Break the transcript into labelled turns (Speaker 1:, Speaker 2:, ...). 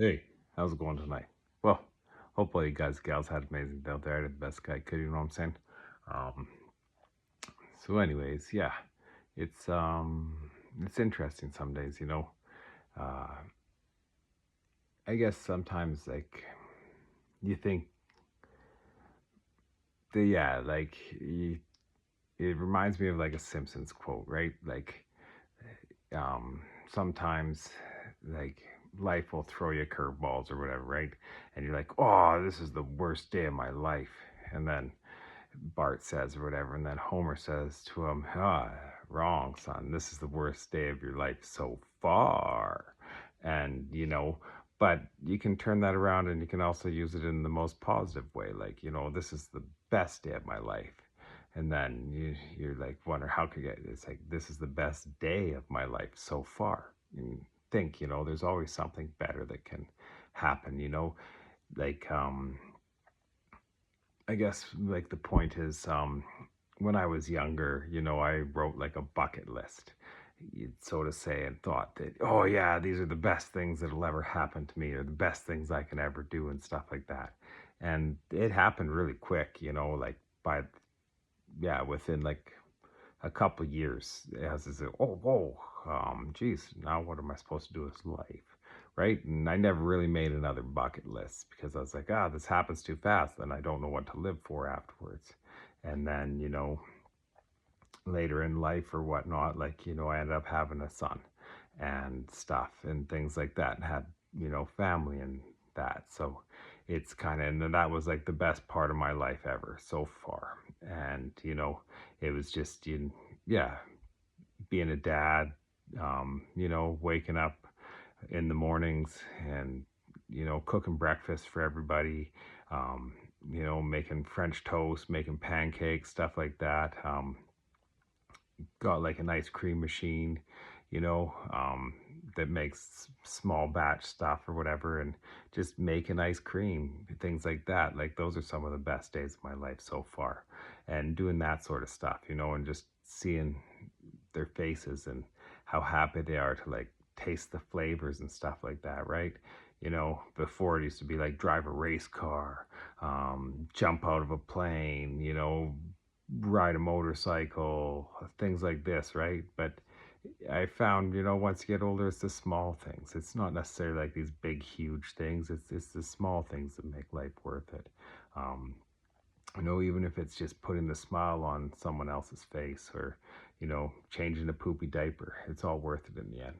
Speaker 1: Hey, how's it going tonight? Well, hopefully you guys, gals had amazing day out there. I did the best I could, you know what I'm saying? Um, so anyways, yeah, it's it's interesting some days, you know. Uh I guess sometimes like you think like it reminds me of like a Simpsons quote, right? Like sometimes like life will throw you curveballs or whatever, right? And you're like, "Oh, this is the worst day of my life." And then Bart says or whatever, and then Homer says to him, wrong, son. This is the worst day of your life so far. And, but you can turn that around and you can also use it in the most positive way. Like, this is the best day of my life. And then you're like, wonder how could you, it's like, this is the best day of my life so far. And think, there's always something better that can happen, like, I guess like the point is when I was younger, I wrote like a bucket list, so to say, and thought that, oh yeah, these are the best things that'll ever happen to me or the best things I can ever do and stuff like that. And it happened really quick, like by yeah, within like a couple years as is oh whoa geez, now what am I supposed to do with life, right? And I never really made another bucket list because I was like, this happens too fast, then I don't know what to live for afterwards. And then later in life or whatnot, like I ended up having a son and stuff and things like that, and had family and that. So it's kind of, and that was like the best part of my life ever so far. And it was just yeah, being a dad, waking up in the mornings and, cooking breakfast for everybody, um, making French toast, making pancakes, stuff like that. Got like an ice cream machine, that makes small batch stuff or whatever, and just making ice cream, things like that. Like those are some of the best days of my life so far. And doing that sort of stuff, and just seeing their faces and how happy they are to like taste the flavors and stuff like that, right? Before it used to be like drive a race car, jump out of a plane, ride a motorcycle, things like this, right? But I found, once you get older, it's the small things. It's not necessarily like these big, huge things. It's the small things that make life worth it. Um, even if it's just putting the smile on someone else's face or, changing a poopy diaper, it's all worth it in the end.